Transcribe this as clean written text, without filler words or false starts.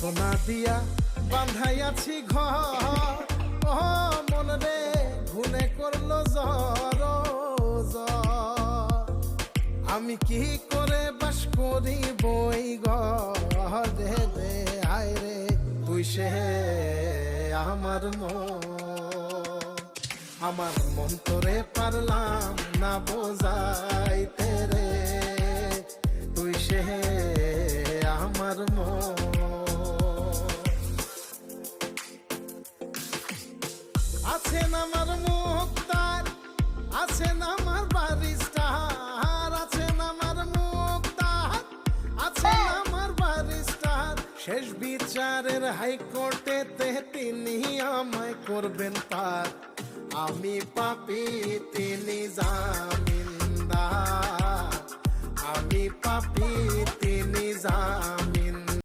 সোনা দিয়া বান্ধাইয়াছি ঘর, ও মন রে ঘুনে করলো জ্বর জ্বর। আমি কি করে বাস করি বই ঘরে রে, আয় রে তুই সে আমার মন তোরে পারলাম না বোঝাইতে রে, তুই সে আমার আছেন আমার মুক্তার, আছেন আমার বারিস্টার, আছেন আমার মুক্তার, আছেন আমার বারিস্টার। শেষ বিচারের হাইকোর্টেতে তিনি আমায় করবেন পার, আমি পাপী তিনি জামিনদার, আমি পাপী তিনি জামিনদার।